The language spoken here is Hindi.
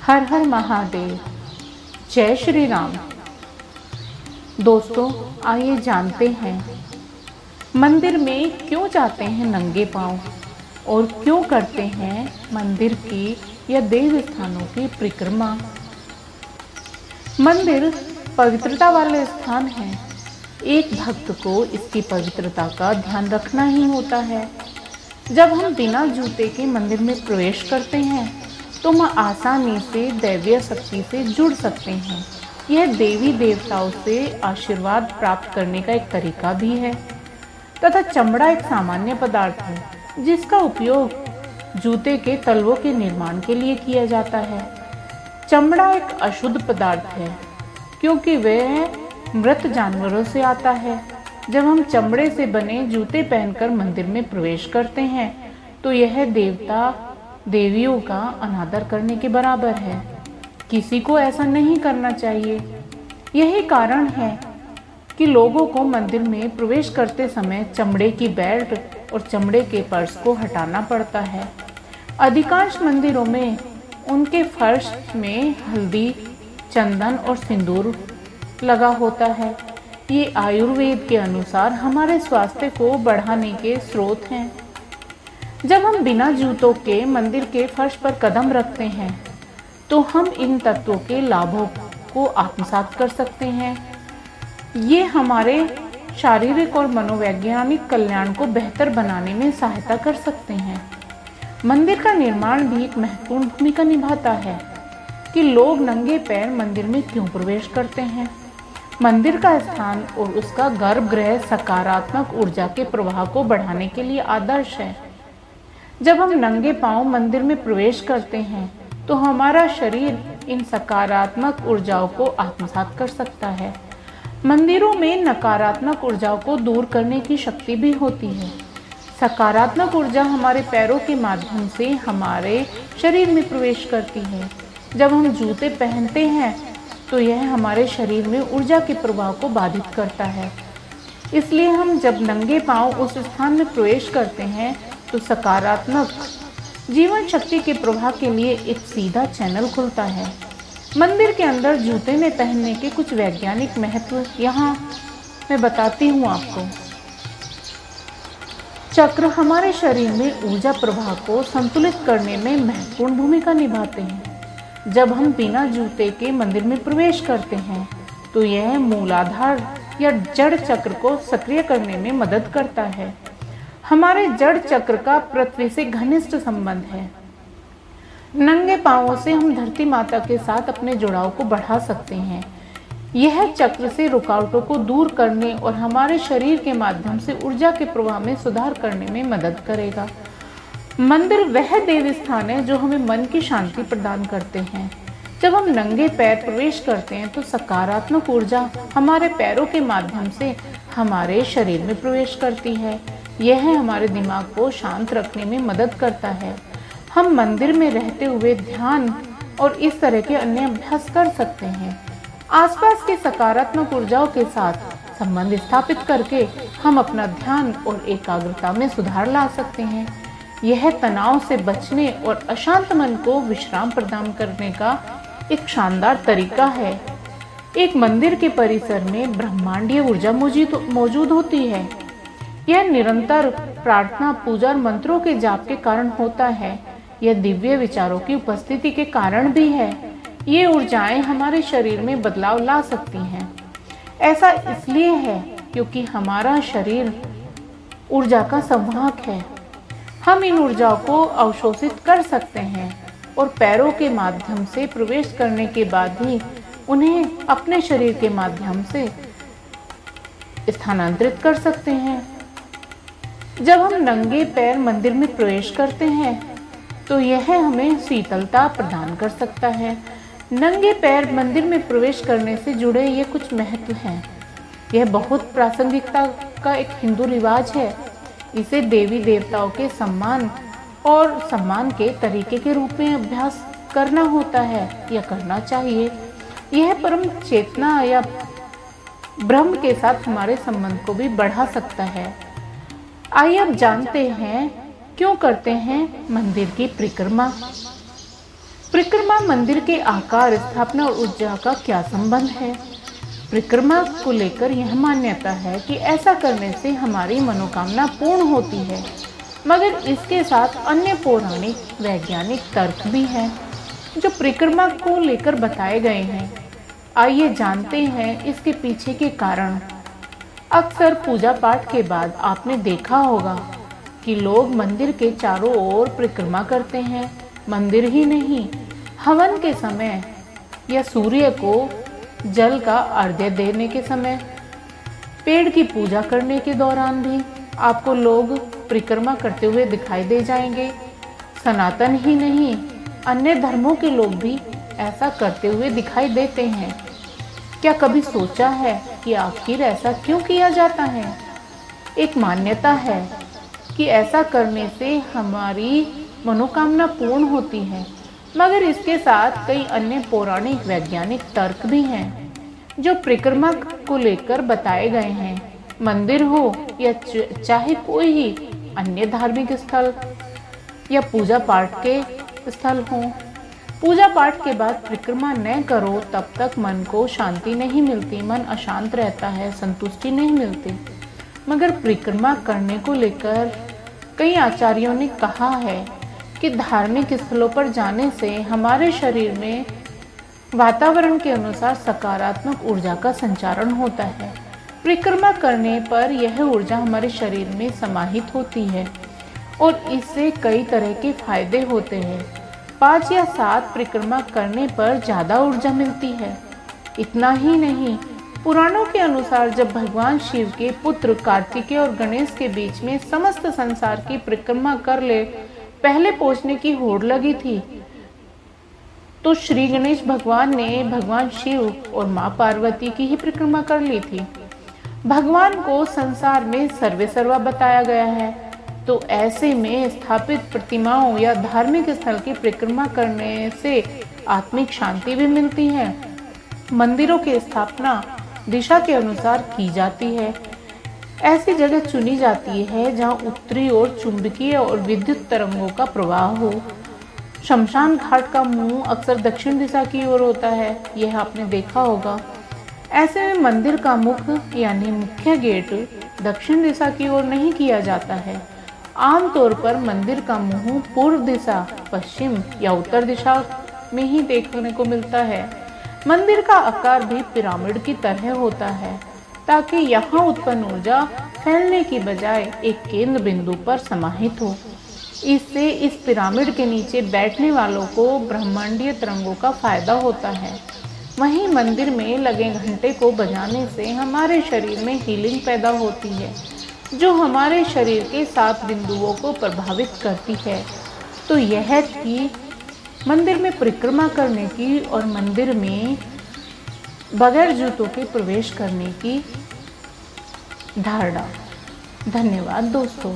हर हर महादेव। जय श्री राम। दोस्तों, आइए जानते हैं मंदिर में क्यों जाते हैं नंगे पांव और क्यों करते हैं मंदिर की या देव स्थानों की परिक्रमा। मंदिर पवित्रता वाले स्थान है। एक भक्त को इसकी पवित्रता का ध्यान रखना ही होता है। जब हम बिना जूते के मंदिर में प्रवेश करते हैं तो हम आसानी से दैवीय शक्ति से जुड़ सकते हैं। यह देवी देवताओं से आशीर्वाद प्राप्त करने का एक तरीका भी है तथा चमड़ा एक सामान्य पदार्थ है जिसका उपयोग जूते के तलवों के निर्माण के लिए किया जाता है। चमड़ा एक अशुद्ध पदार्थ है क्योंकि वह मृत जानवरों से आता है। जब हम चमड़े से बने जूते पहनकर मंदिर में प्रवेश करते हैं तो यह देवता देवियों का अनादर करने के बराबर है। किसी को ऐसा नहीं करना चाहिए। यही कारण है कि लोगों को मंदिर में प्रवेश करते समय चमड़े की बेल्ट और चमड़े के पर्स को हटाना पड़ता है। अधिकांश मंदिरों में उनके फर्श में हल्दी, चंदन और सिंदूर लगा होता है। ये आयुर्वेद के अनुसार हमारे स्वास्थ्य को बढ़ाने के स्रोत हैं। जब हम बिना जूतों के मंदिर के फर्श पर कदम रखते हैं तो हम इन तत्वों के लाभों को आत्मसात कर सकते हैं। ये हमारे शारीरिक और मनोवैज्ञानिक कल्याण को बेहतर बनाने में सहायता कर सकते हैं। मंदिर का निर्माण भी एक महत्वपूर्ण भूमिका निभाता है कि लोग नंगे पैर मंदिर में क्यों प्रवेश करते हैं। मंदिर का स्थान और उसका गर्भगृह सकारात्मक ऊर्जा के प्रवाह को बढ़ाने के लिए आदर्श है। जब हम नंगे पांव मंदिर में प्रवेश करते हैं तो हमारा शरीर इन सकारात्मक ऊर्जाओं को आत्मसात कर सकता है। मंदिरों में नकारात्मक ऊर्जाओं को दूर करने की शक्ति भी होती है। सकारात्मक ऊर्जा हमारे पैरों के माध्यम से हमारे शरीर में प्रवेश करती है। जब हम जूते पहनते हैं तो यह हमारे शरीर में ऊर्जा के प्रवाह को बाधित करता है। इसलिए हम जब नंगे पांव उस स्थान में प्रवेश करते हैं तो सकारात्मक जीवन शक्ति के प्रवाह के लिए एक सीधा चैनल खुलता है। मंदिर के अंदर जूते में पहनने के कुछ वैज्ञानिक महत्व यहाँ मैं बताती हूँ आपको। चक्र हमारे शरीर में ऊर्जा प्रवाह को संतुलित करने में महत्वपूर्ण भूमिका निभाते हैं। जब हम बिना जूते के मंदिर में प्रवेश करते हैं तो यह मूलाधार या जड़ चक्र को सक्रिय करने में मदद करता है। हमारे जड़ चक्र का पृथ्वी से घनिष्ठ संबंध है। नंगे पांवों से हम धरती माता के साथ अपने जुड़ाव को बढ़ा सकते हैं। यह चक्र से रुकावटों को दूर करने और हमारे शरीर के माध्यम से ऊर्जा के प्रवाह में सुधार करने में मदद करेगा। मंदिर वह देव स्थान है जो हमें मन की शांति प्रदान करते हैं। जब हम नंगे पैर प्रवेश करते हैं तो सकारात्मक ऊर्जा हमारे पैरों के माध्यम से हमारे शरीर में प्रवेश करती है। यह हमारे दिमाग को शांत रखने में मदद करता है। हम मंदिर में रहते हुए ध्यान और इस तरह के अन्य अभ्यास कर सकते हैं। आसपास की सकारात्मक ऊर्जाओं के साथ संबंध स्थापित करके हम अपना ध्यान और एकाग्रता में सुधार ला सकते हैं। यह तनाव से बचने और अशांत मन को विश्राम प्रदान करने का एक शानदार तरीका है। एक मंदिर के परिसर में ब्रह्मांडीय ऊर्जा मौजूद होती है। यह निरंतर प्रार्थना, पूजा और मंत्रों के जाप के कारण होता है। यह दिव्य विचारों की उपस्थिति के कारण भी है। ये ऊर्जाएं हमारे शरीर में बदलाव ला सकती हैं। ऐसा इसलिए है क्योंकि हमारा शरीर ऊर्जा का संवाहक है। हम इन ऊर्जाओं को अवशोषित कर सकते हैं और पैरों के माध्यम से प्रवेश करने के बाद ही उन्हें अपने शरीर के माध्यम से स्थानांतरित कर सकते हैं। जब हम नंगे पैर मंदिर में प्रवेश करते हैं तो यह हमें शीतलता प्रदान कर सकता है। नंगे पैर मंदिर में प्रवेश करने से जुड़े ये कुछ महत्व हैं। यह बहुत प्रासंगिकता का एक हिंदू रिवाज है। इसे देवी देवताओं के सम्मान और सम्मान के तरीके के रूप में अभ्यास करना होता है या करना चाहिए। यह परम चेतना या ब्रह्म के साथ हमारे संबंध को भी बढ़ा सकता है। आइए अब जानते हैं क्यों करते हैं मंदिर की परिक्रमा। परिक्रमा मंदिर के आकार, स्थापना और ऊर्जा का क्या संबंध है? परिक्रमा को लेकर यह मान्यता है कि ऐसा करने से हमारी मनोकामना पूर्ण होती है, मगर इसके साथ अन्य पौराणिक वैज्ञानिक तर्क भी हैं जो परिक्रमा को लेकर बताए गए हैं। आइए जानते हैं इसके पीछे के कारण। अक्सर पूजा पाठ के बाद आपने देखा होगा कि लोग मंदिर के चारों ओर परिक्रमा करते हैं। मंदिर ही नहीं, हवन के समय या सूर्य को जल का अर्घ्य देने के समय, पेड़ की पूजा करने के दौरान भी आपको लोग परिक्रमा करते हुए दिखाई दे जाएंगे। सनातन ही नहीं, अन्य धर्मों के लोग भी ऐसा करते हुए दिखाई देते हैं। क्या कभी सोचा है कि आखिर ऐसा क्यों किया जाता है? एक मान्यता है कि ऐसा करने से हमारी मनोकामना पूर्ण होती है, मगर इसके साथ कई अन्य पौराणिक वैज्ञानिक तर्क भी हैं जो परिक्रमा को लेकर बताए गए हैं। मंदिर हो या चाहे कोई ही अन्य धार्मिक स्थल या पूजा पाठ के स्थल हो, पूजा पाठ के बाद परिक्रमा न करो तब तक मन को शांति नहीं मिलती, मन अशांत रहता है, संतुष्टि नहीं मिलती। मगर परिक्रमा करने को लेकर कई आचार्यों ने कहा है कि धार्मिक स्थलों पर जाने से हमारे शरीर में वातावरण के अनुसार सकारात्मक ऊर्जा का संचारण होता है। परिक्रमा करने पर यह ऊर्जा हमारे शरीर में समाहित होती है और इससे कई तरह के फायदे होते हैं। 5 या 7 परिक्रमा करने पर ज़्यादा ऊर्जा मिलती है। इतना ही नहीं, पुराणों के अनुसार जब भगवान शिव के पुत्र कार्तिकेय और गणेश के बीच में समस्त संसार की परिक्रमा कर ले पहले पहुंचने की होड़ लगी थी, तो श्री गणेश भगवान ने भगवान शिव और माँ पार्वती की ही परिक्रमा कर ली थी। भगवान को संसार में सर्वेसर्वा बताया गया है, तो ऐसे में स्थापित प्रतिमाओं या धार्मिक स्थल की परिक्रमा करने से आत्मिक शांति भी मिलती है। मंदिरों की स्थापना दिशा के अनुसार की जाती है। ऐसी जगह चुनी जाती है जहां उत्तरी ओर चुंबकीय और विद्युत तरंगों का प्रवाह हो। शमशान घाट का मुंह अक्सर दक्षिण दिशा की ओर होता है, यह आपने देखा होगा। ऐसे में मंदिर का मुख यानी मुख्य गेट दक्षिण दिशा की ओर नहीं किया जाता है। आमतौर पर मंदिर का मुंह पूर्व दिशा, पश्चिम या उत्तर दिशा में ही देखने को मिलता है। मंदिर का आकार भी पिरामिड की तरह होता है ताकि यहाँ उत्पन्न ऊर्जा फैलने की बजाय एक केंद्र बिंदु पर समाहित हो। इससे इस पिरामिड के नीचे बैठने वालों को ब्रह्मांडीय तरंगों का फायदा होता है। वहीं मंदिर में लगे घंटे को बजाने से हमारे शरीर में हीलिंग पैदा होती है, जो हमारे शरीर के 7 बिंदुओं को प्रभावित करती है। तो यह थी मंदिर में परिक्रमा करने की और मंदिर में बगैर जूतों के प्रवेश करने की धारणा। धन्यवाद दोस्तों।